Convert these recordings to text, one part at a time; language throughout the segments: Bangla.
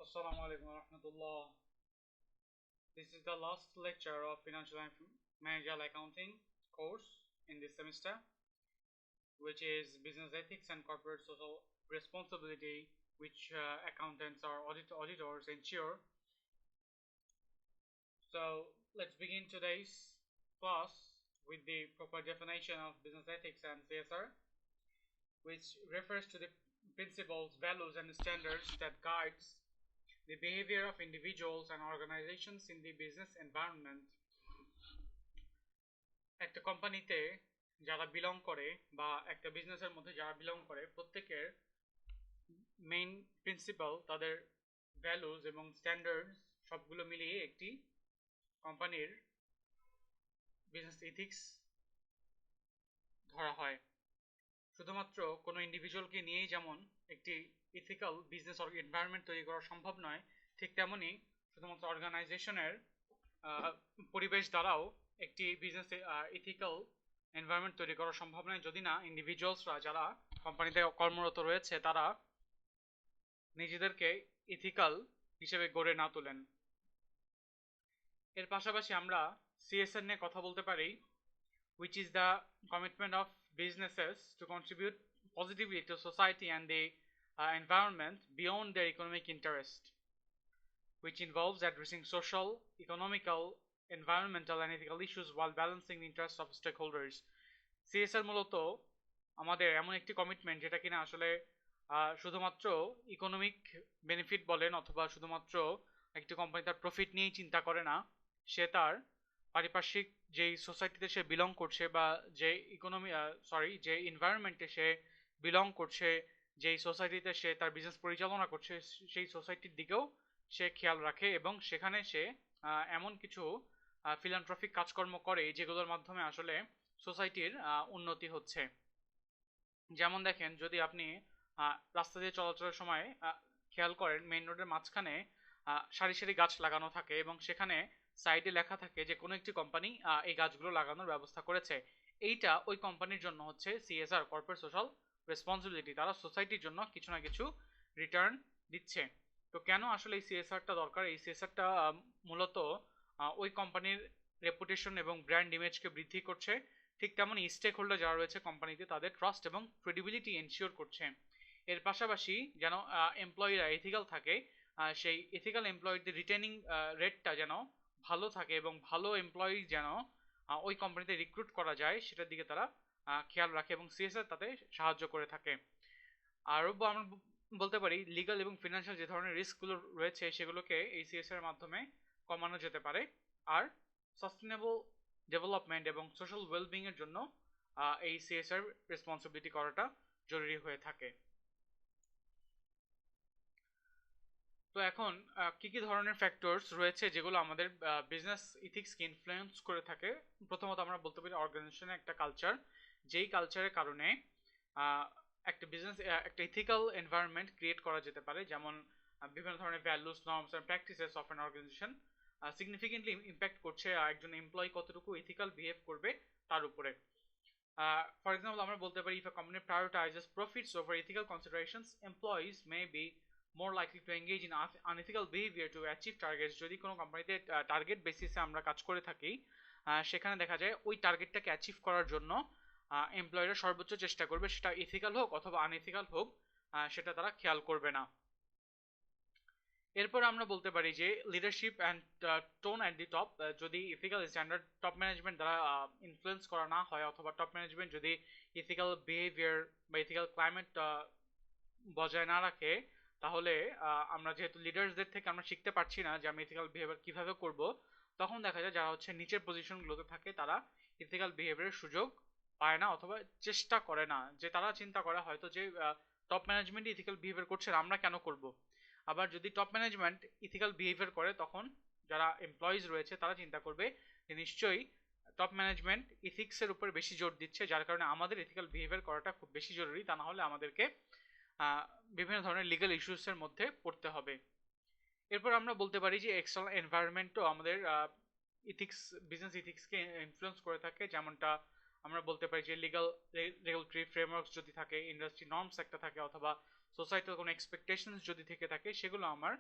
Assalamu alaikum warahmatullah. This is the last lecture of Financial and Managerial Accounting course in this semester, which is Business Ethics and Corporate Social Responsibility, which accountants or auditors ensure. So let's begin today's class with the proper definition of business ethics and CSR, which refers to the principles, values, and standards that guides the behavior of individuals and organizations in the business environment. একটা কোম্পানিতে যারা বিলং করে বা একটা বিজনেসের মধ্যে যারা বিলং করে প্রত্যেকের মেইন প্রিন্সিপাল, তাদের ভ্যালুজ এবং স্ট্যান্ডার্ডস সবগুলো মিলিয়ে একটি কোম্পানির বিজনেস ইথিক্স ধরা হয়। শুধুমাত্র কোনো ইন্ডিভিজুয়ালকে নিয়েই যেমন একটি ইথিক্যাল বিজনেস এনভায়রনমেন্ট তৈরি করা সম্ভব নয়, ঠিক তেমনই শুধুমাত্র অর্গানাইজেশনের পরিবেশ দ্বারাও একটি বিজনেস ইথিক্যাল এনভায়রনমেন্ট তৈরি করা সম্ভব নয় যদি না ইন্ডিভিজুয়ালসরা যারা কোম্পানিতে কর্মরত রয়েছে তারা নিজেদেরকে ইথিক্যাল হিসেবে গড়ে না তোলেন। এর পাশাপাশি আমরা সিএসআর নিয়ে কথা বলতে পারি, which is the commitment of businesses to contribute positively to society and the environment beyond their economic interest, which involves addressing social, economical, environmental and ethical issues while balancing the interests of stakeholders. CSR মূলত আমাদের এমন একটি কমিটমেন্ট যেটা কিনা আসলে শুধুমাত্র ইকোনমিক বেনিফিট বলেন অথবা শুধুমাত্র একটি কোম্পানি তার প্রফিট নিয়েই চিন্তা করে না, সে তার পারিপার্শ্বিক যেই সোসাইটিতে সে বিলং করছে বা যে যে এনভায়রনমেন্টে সে বিলং করছে, যেই সোসাইটিতে সে তার বিজনেস পরিচালনা করছে সেই সোসাইটির দিকেও সে খেয়াল রাখে এবং সেখানে সে এমন কিছু ফিলান্থ্রপিক কাজকর্ম করে যেগুলোর মাধ্যমে আসলে সোসাইটির উন্নতি হচ্ছে। যেমন দেখেন, যদি আপনি রাস্তা দিয়ে চলাচলের সময় খেয়াল করেন, মেইন রোডের মাঝখানে সারি সারি গাছ লাগানো থাকে এবং সেখানে সাইডে লেখা থাকে যে কোনো একটি কোম্পানি এই গাছগুলো লাগানোর ব্যবস্থা করেছে। এইটা ওই কোম্পানির জন্য হচ্ছে সিএসআর, কর্পোরেট সোশ্যাল রেসপন্সিবিলিটি। তারা সোসাইটির জন্য কিছু না কিছু রিটার্ন দিচ্ছে। তো কেন আসলে এই সিএসআরটা দরকার? এই সিএসআরটা মূলত ওই কোম্পানির রেপুটেশন এবং ব্র্যান্ড ইমেজকে বৃদ্ধি করছে, ঠিক তেমন স্টেক হোল্ডার যারা রয়েছে কোম্পানিতে তাদের ট্রাস্ট এবং ক্রেডিবিলিটি এনশিওর করছে। এর পাশাপাশি যেন এমপ্লয়িরা এথিক্যাল থাকে, সেই এথিক্যাল এমপ্লয়িদের রিটেনিং রেটটা যেন ভালো থাকে এবং ভালো এমপ্লয়ি যেন ওই কোম্পানিতে রিক্রুট করা যায় সেটার দিকে তারা খেয়াল রাখে এবং সিএসআর তাতে সাহায্য করে থাকে। আরও আমরা বলতে পারি লিগাল এবং ফিনান্সিয়াল যে ধরনের রিস্কগুলো রয়েছে সেগুলোকে এই সিএসআর এর মাধ্যমে কমানো যেতে পারে। আর সাস্টেনেবল ডেভেলপমেন্ট এবং সোশ্যাল ওয়েলবিং এর জন্য এই সিএসআর রেসপন্সিবিলিটি করাটা জরুরি হয়ে থাকে। তো এখন কি কি ধরনের ফ্যাক্টরস রয়েছে যেগুলো আমাদের বিজনেস ইথিক্সকে ইনফ্লুয়েন্স করে থাকে? প্রথমত আমরা বলতে পারি অর্গানাইজেশনের একটা কালচার, যেই কালচারের কারণে একটা বিজনেস একটা ইথিক্যাল এনভায়রনমেন্ট ক্রিয়েট করা যেতে পারে। যেমন বিভিন্ন ধরনের values, norms and practices of an organization significantly impact করছে একজন এমপ্লয়ি কতটুকু ইথিক্যাল বিহেভ করবে তার উপরে। ফর এক্সাম্পল আমরা বলতে পারি, if a company prioritizes profits over ethical considerations, employees may be more likely to engage in unethical behavior to achieve targets. যদি কোনো কোম্পানিতে টার্গেট বেসিসে আমরা কাজ করে থাকি, সেখানে দেখা যায় ওই টার্গেটটাকে অ্যাচিভ করার জন্য এমপ্লয়িরা সর্বোচ্চ চেষ্টা করবে, সেটা ইথিক্যাল হোক অথবা আনইথিক্যাল হোক সেটা তারা খেয়াল করবে না। এরপর আমরা বলতে পারি যে leadership and tone at the top, যদি ইথিক্যাল স্ট্যান্ডার্ড টপ ম্যানেজমেন্ট দ্বারা ইনফ্লুয়েন্স করা না হয় অথবা টপ ম্যানেজমেন্ট যদি ইথিক্যাল বিহেভিয়ার বা ইথিক্যাল ক্লাইমেট বজায় না রাখে, তাহলে আমরা যেহেতু লিডার্সদের থেকে আমরা শিখতে পারছি না যে আমি ইথিক্যাল বিহেভিয়ার কীভাবে করব, তখন দেখা যায় যারা হচ্ছে নিচের পজিশনগুলোতে থাকে তারা ইথিক্যাল বিহেভিয়ারের সুযোগ পায় না অথবা চেষ্টা করে না। যে তারা চিন্তা করে হয়তো যে টপ ম্যানেজমেন্ট ইথিক্যাল বিহেভিয়ার করছে, আমরা কেন করব। আবার যদি টপ ম্যানেজমেন্ট ইথিক্যাল বিহেভিয়ার করে, তখন যারা এমপ্লয়িজ রয়েছে তারা চিন্তা করবে যে নিশ্চয়ই টপ ম্যানেজমেন্ট ইথিক্সের উপর বেশি জোর দিচ্ছে, যার কারণে আমাদের ইথিক্যাল বিহেভিয়ার করাটা খুব বেশি জরুরি, তা না হলে আমাদেরকে বিভিন্ন ধরনের লিগ্যাল ইস্যুসের মধ্যে পড়তে হবে। এরপর আমরা বলতে পারি যে এক্সটার্নাল এনভায়রনমেন্টও আমাদের বিজনেস ইথিক্সকে ইনফ্লুয়েন্স করে থাকে। যেমনটা আমরা বলতে পারি যে রেগুলেটরি ফ্রেমওয়ার্কস যদি থাকে, ইন্ডাস্ট্রি নর্মস একটা থাকে অথবা সোসাইটির কোনো এক্সপেকটেশনস যদি থেকে থাকে, সেগুলো আমার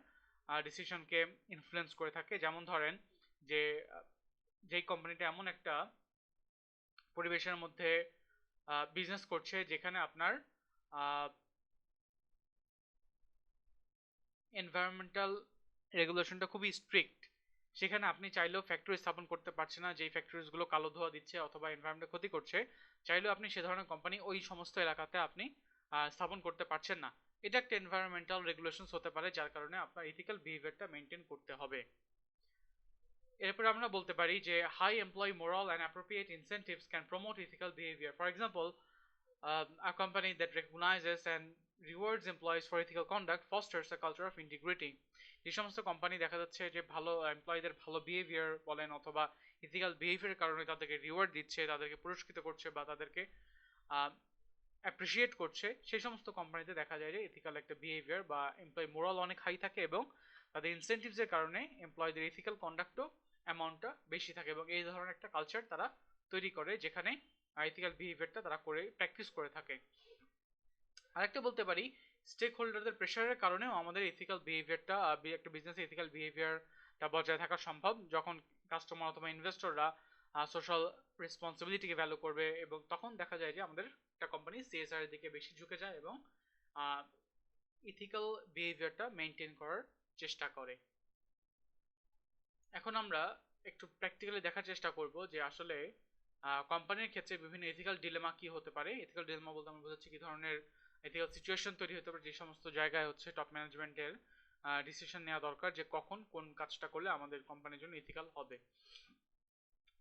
ডিসিশনকে ইনফ্লুয়েন্স করে থাকে। যেমন ধরেন যে যেই কোম্পানিটা এমন একটা পরিবেশের মধ্যে বিজনেস করছে যেখানে আপনার এনভায়রনমেন্টাল রেগুলেশনটা খুবই স্ট্রিক্ট, সেখানে আপনি চাইলেও ফ্যাক্টরি স্থাপন করতে পারছেন না, যেই ফ্যাক্টরিজগুলো কালো ধোঁয়া দিচ্ছে অথবা এনভায়রনমেন্টের ক্ষতি করছে, চাইলেও আপনি সে ধরনের কোম্পানি ওই সমস্ত এলাকাতে আপনি স্থাপন করতে পারছেন না। এটা একটা এনভায়রনমেন্টাল রেগুলেশনস হতে পারে, যার কারণে আপনার ইথিক্যাল বিহেভিয়ারটা মেনটেন করতে হবে। এরপর আমরা বলতে পারি যে high employee morale and appropriate incentives can promote ethical behaviour. For example, a company that recognizes and rewards employees for ethical conduct fosters a culture of integrity. যে সমস্ত কোম্পানি দেখা যাচ্ছে যে ভালো এমপ্লয়ীদের ভালো বিহেভিয়ার বলেন অথবা ইথিক্যাল বিহেভিয়ারের কারণে তাদেরকে রিওয়ার্ড দিচ্ছে, তাদেরকে পুরস্কৃত করছে বা তাদেরকে অ্যাপ্রিসিয়েট করছে, সেই সমস্ত কোম্পানিতে দেখা যায় যে ইথিক্যাল একটা বিহেভিয়ার বা এমপ্লয়ি মোরাল অনেক হাই থাকে এবং তাদের ইনসেন্টিভসের কারণে এমপ্লয়ীদের ইথিক্যাল কন্ডাক্টও অ্যামাউন্টটা বেশি থাকে এবং এই ধরনের একটা কালচার তারা তৈরি করে যেখানে ইথিক্যাল বিহেভিয়ারটা তারা করে প্র্যাকটিস করে থাকে। আরেকটা বলতে পারি, স্টেক হোল্ডারদের প্রেশারের কারণেও আমাদের ইথিক্যাল বিহেভিয়ারটা একটা বিজনেসে ইথিক্যাল বিহেভিয়ারটা বজায় থাকা সম্ভব, যখন কাস্টমার অথবা ইনভেস্টররা সোশ্যাল রেসপন্সিবিলিটিকে ভ্যালু করবে এবং তখন দেখা যায় যে আমাদের একটা কোম্পানি সিএসআর এর দিকে বেশি ঝুঁকে যায় এবং ইথিক্যাল বিহেভিয়ারটা মেনটেন করার চেষ্টা করে। এখন আমরা একটু প্র্যাকটিক্যালি দেখার চেষ্টা করব যে আসলে কোম্পানির ক্ষেত্রে বিভিন্ন এথিক্যাল ডিলেমা কি হতে পারে। এথিক্যাল ডিলেমা বলতে আমরা বোঝাচ্ছি কি ধরনের এথিক্যাল সিচুয়েশন তৈরি হতে পারে যে সমস্ত জায়গায় হচ্ছে টপ ম্যানেজমেন্টের ডিসিশন নেওয়া দরকার যে কখন কোন কাজটা করলে আমাদের কোম্পানির জন্য ইথিক্যাল হবে।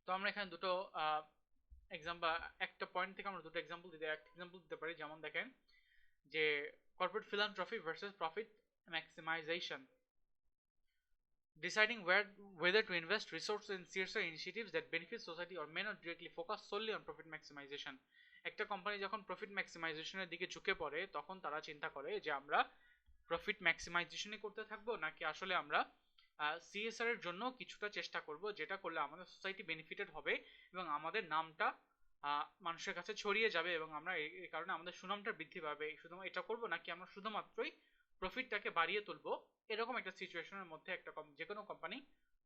তো আমরা এখানে দুটো এক্সাম্পল, একটা পয়েন্ট থেকে আমরা দুটো এক্সাম্পল দিতে পারি। যেমন দেখেন যে corporate philanthropy versus profit maximisation, deciding whether to invest resources in CSR initiatives that benefit society or may not directly focus solely on profit maximization. একটা কোম্পানি যখন প্রফিট ম্যাক্সিমাইজেশনের দিকে ঝুঁকে পড়ে তখন তারা চিন্তা করে যে আমরা প্রফিট ম্যাক্সিমাইজেশনই করতে থাকবো নাকি আসলে আমরা সিএসআর এর জন্য কিছুটা চেষ্টা করব, যেটা করলে আমাদের সোসাইটি বেনিফিটেড হবে এবং আমাদের নামটা মানুষের কাছে ছড়িয়ে যাবে এবং আমরা এই কারণে আমাদের সুনামটা বৃদ্ধি পাবে। শুধু এটা করব নাকি আমরা শুধুমাত্রই প্রফিটটাকে বাড়িয়ে তুলবো, এরকম একটা সিচুয়েশনের মধ্যে একটা যে কোনো কোম্পানি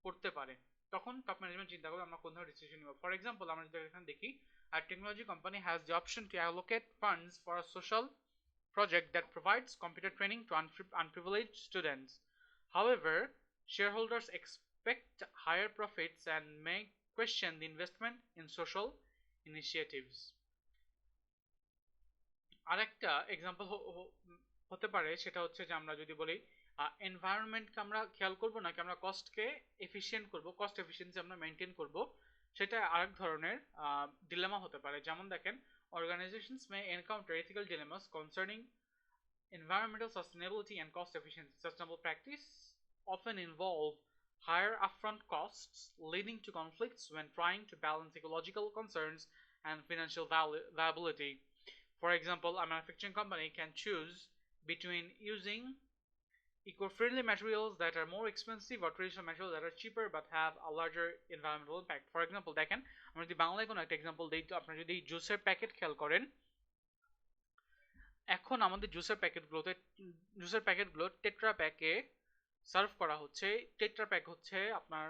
পড়তে পারে। তখন টপ ম্যানেজমেন্ট চিন্তা করবে আমরা কোন ধরনের ডিসিশন নিব। ফর এক্সাম্পল, আমরা যদি এখানে দেখি a technology company has the option to allocate funds for a social project that provides computer training to unprivileged students. However, shareholders expect higher profits and may question the investment in social initiatives. আরেকটা এক্সাম্পল হতে পারে সেটা হচ্ছে যে আমরা যদি বলি এনভায়রনমেন্টকে আমরা খেয়াল করব নাকি আমরা কস্টকে এফিশিয়েন্ট করব, কস্ট এফিসিয়েন্সি আমরা মেনটেন করব, সেটা আরেক ধরনের ডিলেমা হতে পারে। যেমন দেখেন, organizations may encounter ethical dilemmas concerning environmental sustainability and cost efficiency. Sustainable practice often involve higher upfront costs, leading to conflicts when trying to balance ecological concerns and financial viability. For example, a manufacturing company can choose between using eco-friendly materials that are more expensive or traditional materials that are cheaper but have a larger environmental impact. For example, দেখেন আমরা যদি বাংলায় কোনো একটা এক্সাম্পল দিই, তো আপনারা যদি জুসের প্যাকেট খেয়াল করেন, এখন আমাদের জুসের প্যাকেটগুলো টেট্রা প্যাকে সার্ভ করা হচ্ছে। টেট্রা প্যাক হচ্ছে আপনার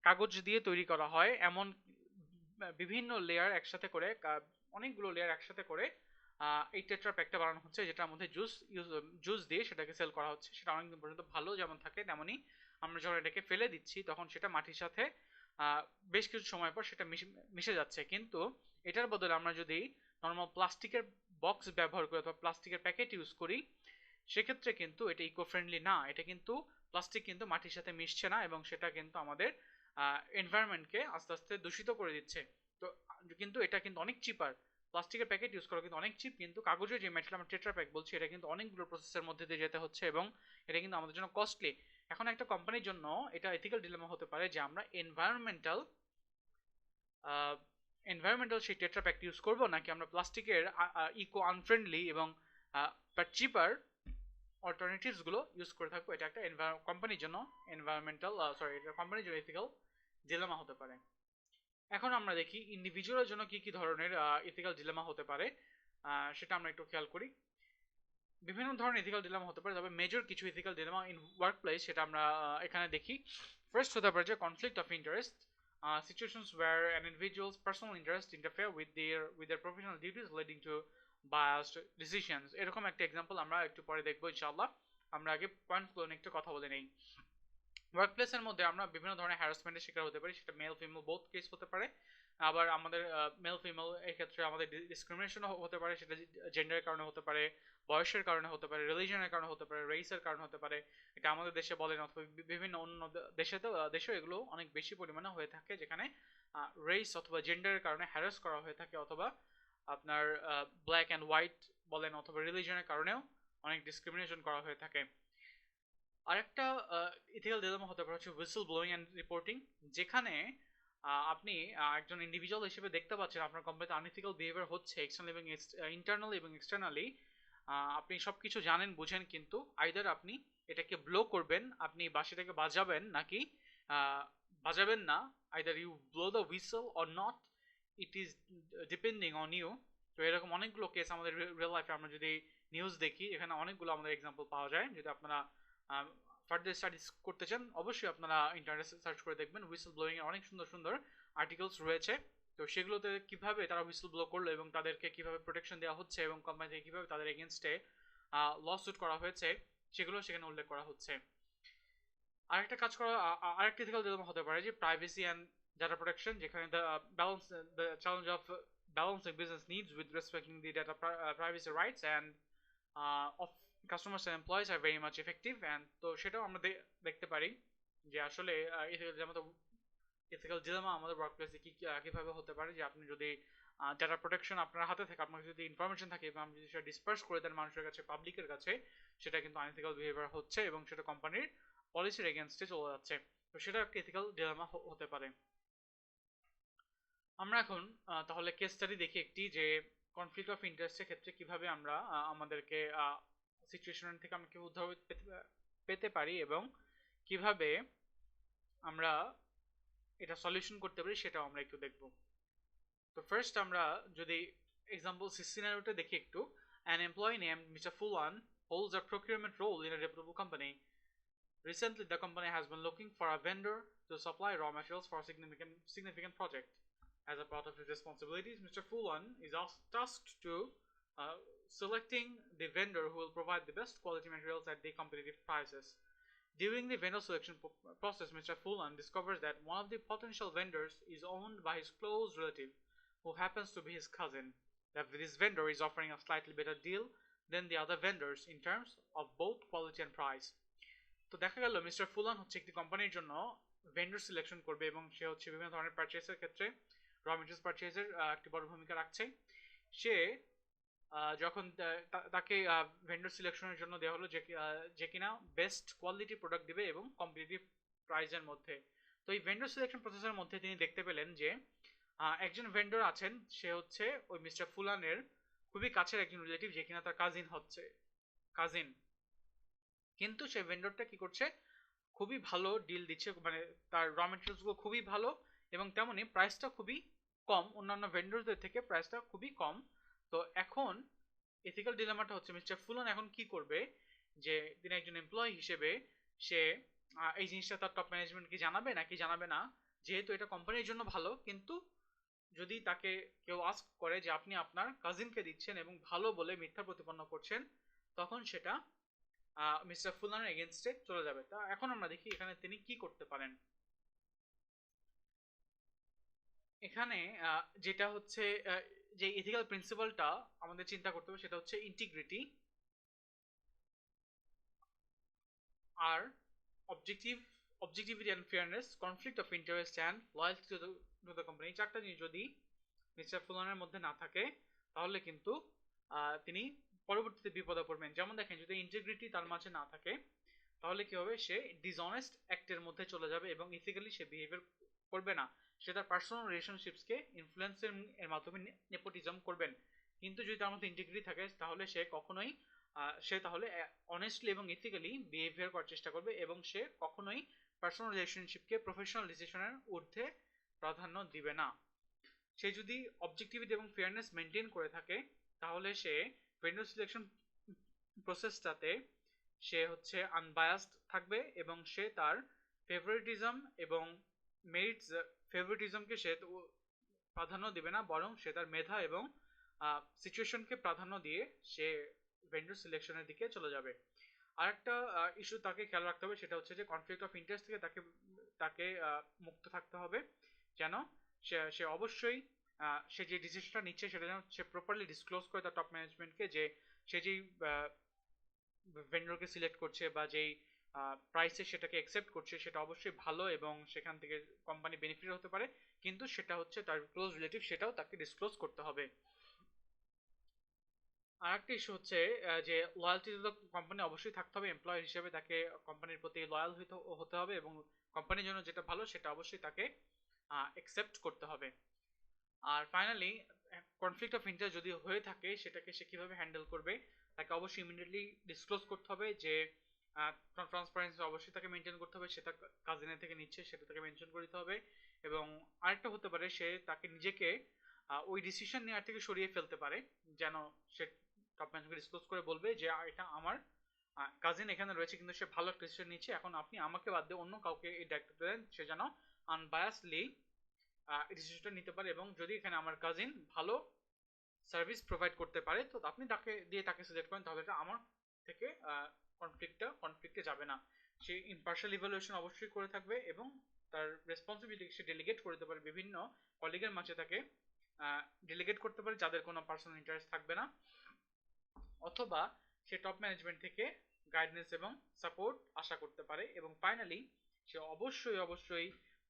কাগজ দিয়ে তৈরি করা হয়, এমন বিভিন্ন লেয়ার একসাথে করে, অনেকগুলো লেয়ার একসাথে করে এই টেট্রা প্যাকটা বানানো হচ্ছে, যেটার মধ্যে জুস দিয়ে সেটাকে সেল করা হচ্ছে। সেটা অনেকদিন পর্যন্ত ভালো যেমন থাকে, তেমনি আমরা যখন এটাকে ফেলে দিচ্ছি তখন সেটা মাটির সাথে বেশ কিছু সময় পর সেটা মিশে যাচ্ছে। কিন্তু এটার বদলে আমরা যদি নর্মাল প্লাস্টিকের বক্স ব্যবহার করি অথবা প্লাস্টিকের প্যাকেট ইউজ করি, সেক্ষেত্রে কিন্তু এটা ইকো ফ্রেন্ডলি না। এটা কিন্তু প্লাস্টিক কিন্তু মাটির সাথে মিশছে না এবং সেটা কিন্তু আমাদের এনভায়রনমেন্টকে আস্তে আস্তে দূষিত করে দিচ্ছে। তো কিন্তু এটা কিন্তু অনেক চিপার, প্লাস্টিকের প্যাকেট ইউজ করা কিন্তু অনেক চিপ, কিন্তু কাগজের যে ম্যাটেরিয়াল আমরা টেট্রা প্যাক বলছি এটা কিন্তু অনেকগুলো প্রসেসের মধ্যে দিয়ে যেতে হচ্ছে এবং এটা কিন্তু আমাদের জন্য কস্টলি। এখন একটা কোম্পানির জন্য এটা এথিক্যাল ডিলেমা হতে পারে যে আমরা এনভায়রনমেন্টাল সেই টেট্রা প্যাক ইউজ করব নাকি আমরা প্লাস্টিকের ইকো আনফ্রেন্ডলি এবং চিপার অল্টারনেটিভস গুলো ইউজ করে থাকবো। এটা একটা কোম্পানির জন্য কোম্পানির জন্য এথিক্যাল ডিলেমা হতে পারে। এখন আমরা দেখি ইন্ডিভিজুয়ালের জন্য কি কি ধরনের এথিক্যাল ডিলেমা হতে পারে, সেটা আমরা একটু খেয়াল করি। বিভিন্ন ধরনের ইথিক্যাল ডিলেমা হতে পারে, তবে মেজর কিছু ethical dilemma in work place সেটা আমরা এখানে দেখি। ফার্স্ট হতে পারে যে conflict of interest, situations where an individual's personal interest interfere with their professional duties leading to biased decisions। এরকম একটা এক্সাম্পল আমরা একটু পরে দেখবো ইনশাআল্লাহ। আমরা আগে পয়েন্টগুলো নিয়ে একটু কথা বলে নেই। ওয়ার্কপ্লেসের মধ্যে আমরা বিভিন্ন ধরনের হ্যারাসমেন্টের শিকার হতে পারি, সেটা মেল ফিমেল বোথ কেস হতে পারে। আবার আমাদের মেল ফিমেল এর ক্ষেত্রে আমাদের ডিসক্রিমিনেশনও হতে পারে, সেটা জেন্ডারের কারণে হতে পারে, বয়সের কারণে হতে পারে, রিলিজনের কারণে হতে পারে, রেসের কারণে হতে পারে। এটা আমাদের দেশে বলেন অথবা বিভিন্ন অন্য দেশেও এগুলো অনেক বেশি পরিমাণে হয়ে থাকে, যেখানে রেস অথবা জেন্ডারের কারণে হ্যারাস করা হয়ে থাকে, অথবা আপনার ব্ল্যাক অ্যান্ড হোয়াইট বলেন অথবা রিলিজনের কারণেও অনেক ডিসক্রিমিনেশন করা হয়ে থাকে। আরেকটা ইথিক্যাল ডিলেমা হতে পারে হচ্ছে হুইসল ব্লোয়িং অ্যান্ড রিপোর্টিং, যেখানে আপনি একজন ইন্ডিভিজুয়াল হিসেবে দেখতে পাচ্ছেন আপনার কোম্পানিতে আনইথিক্যাল বিহেভিয়ার হচ্ছে এক্সটার্নালি এবং ইন্টারনালি এবং এক্সটার্নালি। আপনি সব কিছু জানেন বুঝেন, কিন্তু আইদার আপনি এটাকে ব্লো করবেন, আপনি বাঁশিটাকে বাজাবেন, নাকি বাজাবেন না। Either you blow the whistle or not, it is depending on you. তো এরকম অনেকগুলো কেস আমাদের রিয়েল লাইফে আমরা যদি নিউজ দেখি, এখানে অনেকগুলো আমাদের এক্সাম্পল পাওয়া যায়। যদি আপনারা ফার্দার স্টাডিজ করতে চান অবশ্যই আপনারা ইন্টারনেটে সার্চ করে দেখবেন, হুইসল ব্লোয়িং এর অনেক সুন্দর সুন্দর আর্টিকেলস রয়েছে। তো সেগুলোতে কিভাবে তারা হুইসল ব্লো করলো এবং তাদেরকে কিভাবে প্রোটেকশন দেওয়া হচ্ছে এবং কোম্পানি থেকে কিভাবে তাদের এগেনস্টে লসুট করা হয়েছে সেগুলো সেখানে উল্লেখ করা হচ্ছে। আরেকটা কাজ করা আরেকটা ইথিক্যাল ডিলেমা হতে পারে যে প্রাইভেসি অ্যান্ড ডাটা প্রোটেকশন, যেখানে the challenge of balancing business needs with respecting the data privacy rights and of customers and employees are very much effective। and তো সেটাও আমরা দেখতে পারি যে আসলে ইথিক্যাল ডিলেমা আমাদের ওয়ার্কপ্লেসে কিভাবে হতে পারে, যে আপনি যদি ডাটা প্রোটেকশন আপনার হাতে থাকে, আপনার যদি ইনফরমেশন থাকে এবং আপনি যদি সেটা ডিসপার্স করে দেন মানুষের কাছে, পাবলিকের কাছে, সেটা কিন্তু আনইথিক্যাল বিহেভিয়ার হচ্ছে এবং সেটা কোম্পানির পলিসির এগেনস্টে চলে যাচ্ছে। তো সেটা একটা ইথিক্যাল ডিলেমা হতে পারে। আমরা এখন তাহলে কেস স্টাডি দেখি একটি, যে কনফ্লিক্ট অফ ইন্টারেস্টের ক্ষেত্রে কিভাবে আমরা আমাদেরকে সিচুয়েশন থেকে আমরা কি উদ্ধার পেতে পারি এবং কিভাবে আমরা এটা সলিউশন করতে পারি সেটাও আমরা একটু দেখব। তো ফার্স্ট আমরা যদি এক্সাম্পল সিনারিওটা দেখি একটু। An employee named Mr. Fulan holds a procurement role in a reputable company. Recently, the company has been looking for a vendor to supply raw materials for a significant project. As a part of his responsibilities, Mr. Fulan is tasked to selecting the vendor who will provide the best quality materials at the competitive prices. During the vendor selection process, Mr. Fulan discovers that one of the potential vendors is owned by his close relative, who happens to be his cousin. That this vendor is offering a slightly better deal than the other vendors in terms of both quality and price. তো দেখা গেল মিস্টার ফুলান হচ্ছে একটি কোম্পানির জন্য ভেন্ডর সিলেকশন করবে এবং সে হচ্ছে বিভিন্ন ধরনের পারচেজের ক্ষেত্রে র মেটেরিয়ালস পারচেজের একটি বড় ভূমিকা রাখছে। সে যখন তাকে ভেন্ডর সিলেকশনের জন্য দেওয়া হলো যে কিনা বেস্ট কোয়ালিটি প্রোডাক্ট দিবে এবং কম্পিটিটিভ প্রাইসের মধ্যে। তো এই ভেন্ডর সিলেকশন প্রসেসের মধ্যে তিনি দেখতে পেলেন যে একজন ভেন্ডর আছেন, সে হচ্ছে ওই মিস্টার ফুলানের খুবই কাছের একজন রিলেটিভ, যে কিনা তার কাজিন। কিন্তু সেই ভেন্ডরটা কি করছে, খুবই ভালো ডিল দিচ্ছে, মানে তার র মেটেরিয়ালসগুলো খুবই ভালো এবং তেমনি প্রাইসটা খুবই কম, অন্যান্য ভেন্ডরদের থেকে প্রাইসটা খুবই কম। তো এখন এথিক্যাল ডিলেমাটা হচ্ছে মিস্টার ফুলন এখন কি করবে, যে তিনি একজন এমপ্লয়ি হিসেবে সে এই জিনিসটা তার টপ ম্যানেজমেন্টকে জানাবে নাকি জানাবে না, যেহেতু এটা কোম্পানির জন্য ভালো, কিন্তু যদি তাকে কেউ আস্ক করে যে আপনি আপনার কাজিনকে দিচ্ছেন এবং ভালো বলে মিথ্যা প্রতিপন্ন করছেন, তখন সেটা মিস্টার ফুলানের এগেনস্টে চলে যাবে। তা এখন আমরা দেখি এখানে তিনি কি করতে পারেন। এখানে যেটা হচ্ছে যে এথিক্যাল প্রিন্সিপালটা আমাদের চিন্তা করতে হবে সেটা হচ্ছে ইন্টিগ্রিটি, আর objectivity and fairness, conflict of interest and loyalty to the company। চারটা জিনিস যদি মিস্টার ফুলানের মধ্যে না থাকে তাহলে কিন্তু তিনি পরবর্তীতে বিপদে পড়বেন। যেমন দেখেন, যদি ইন্টিগ্রিটি তার মাঝে না থাকে তাহলে কি হবে, সে ডিসঅনেস্ট অ্যাক্টের মধ্যে চলে যাবে এবং ইথিক্যালি সে বিহেভিয়ার করবে না, সে তার পার্সোনাল রিলেশনশিপসকে ইনফ্লুয়েন্সের মাধ্যমে নেপোটিজম করবেন। কিন্তু যদি তার মধ্যে ইন্টিগ্রিটি থাকে তাহলে সে কখনোই সে তাহলে অনেস্টলি এবং ইথিক্যালি বিহেভিয়ার করার চেষ্টা করবে এবং সে কখনোই পার্সোনাল রিলেশনশিপকে প্রফেশনাল ডিসিশনের ঊর্ধ্বে প্রাধান্য দিবে না। সে যদি অবজেক্টিভিটি এবং ফেয়ারনেস মেনটেন করে থাকে তাহলে সে ভেন্ডর সিলেকশন প্রসেসটাতে সে হচ্ছে আনবায়াসড থাকবে এবং সে তার ফেভারিটিজম এবং মেরিটস ফেভারিটিজমকে সে প্রাধান্য দেবে না, বরং সে তার মেধা এবং সিচুয়েশনকে প্রাধান্য দিয়ে সে ভেন্ডর সিলেকশনের দিকে চলে যাবে। আরেকটা ইস্যু তাকে খেয়াল রাখতে হবে, সেটা হচ্ছে যে কনফ্লিক্ট অফ ইন্টারেস্ট থেকে তাকে তাকে মুক্ত থাকতে হবে, যেন সে অবশ্যই সে যে ডিসিশনটা নিচ্ছে সেটা যেন সে প্রপারলি ডিসক্লোজ করে তার টপ ম্যানেজমেন্টকে, যে সে যেই ভেন্ডরকে সিলেক্ট করছে বা যেই প্রাইসে সেটাকে অ্যাকসেপ্ট করছে সেটা অবশ্যই ভালো এবং সেখান থেকে কোম্পানি বেনিফিট হতে পারে, কিন্তু সেটা হচ্ছে তার ক্লোজ রিলেটিভ, সেটাও তাকে ডিসক্লোজ করতে হবে। আরেকটা ইস্যু হচ্ছে যে লয়ালটি তো কোম্পানি অবশ্যই থাকতে হবে, এমপ্লয়ার হিসেবে তাকে কোম্পানির প্রতি লয়াল হতে হবে এবং কোম্পানির জন্য যেটা ভালো সেটা অবশ্যই তাকে অ্যাকসেপ্ট করতে হবে। আর ফাইনালি কনফ্লিক্ট অফ ইন্টারেস্ট যদি হয়ে থাকে সেটাকে সে কীভাবে হ্যান্ডেল করবে, তাকে অবশ্যই ইমিডিয়েটলি ডিসক্লোজ করতে হবে, যে ট্রান্সপারেন্সি অবশ্যই তাকে মেনটেন করতে হবে, সেটা কাজিনের থেকে নিচ্ছে সেটা তাকে মেনশন করতে হবে। এবং আরেকটা হতে পারে সে তাকে নিজেকে ওই ডিসিশন নেওয়ার থেকে সরিয়ে ফেলতে পারে, যেন সে টপ ম্যানেজমেন্টকে ডিসক্লোজ করে বলবে যে এটা আমার কাজিন এখানে রয়েছে কিন্তু সে ভালো একটা ডিসিশন নিচ্ছে, এখন আপনি আমাকে বাদ দিয়ে অন্য কাউকে এই দায়িত্ব দেন, সে যেন আনবায়াসলি ডিসিশনটা নিতে পারে, এবং যদি এখানে আমার কাজিন ভালো সার্ভিস প্রোভাইড করতে পারে তো আপনি তাকে দিয়ে তাকে সিলেক্ট করেন, তাহলে এটা আমার থেকে কনফ্লিক্টে যাবে না। সে ইম্পার্শাল ইভ্যালুয়েশন অবশ্যই করে থাকবে এবং তার রেসপন্সিবিলিটি সে ডেলিগেট করে দিতে পারে, বিভিন্ন কলিগের মাঝে তাকে ডেলিগেট করতে পারে যাদের কোনো পার্সোনাল ইন্টারেস্ট থাকবে না, অথবা সে টপ ম্যানেজমেন্ট থেকে গাইডেন্স এবং সাপোর্ট আশা করতে পারে। এবং ফাইনালি সে অবশ্যই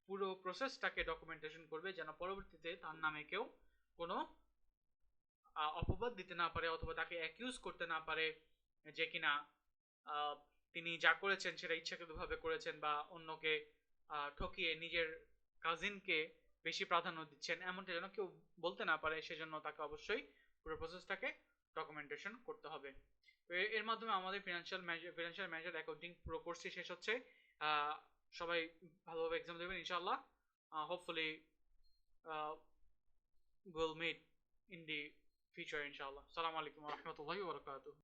পুরো প্রসেসটাকে ডকুমেন্টেশন করবে, যেন পরবর্তীতে তার নামে কেউ কোনো অপবাদ দিতে না পারে অথবা তাকে অ্যাকিউজ করতে না পারে যে কিনা তিনি যা করেছেন সেটা ইচ্ছাকৃতভাবে করেছেন বা অন্যকে ঠকিয়ে নিজের কাজিনকে বেশি প্রাধান্য দিচ্ছেন, এমনটা যেন কেউ বলতে না পারে। সেজন্য তাকে অবশ্যই পুরো প্রসেসটাকে ডকুমেন্টেশন করতে হবে। তো এর মাধ্যমে আমাদের ফিনান্সিয়াল ম্যানেজার অ্যাকাউন্টিং পুরো কোর্সটি শেষ হচ্ছে। সবাই ভালোভাবে এক্সাম দেবেন ইনশাআল্লাহ। Hopefully we'll meet in the future inshallah. Assalamu alaikum wa rahmatullahi wa barakatuh.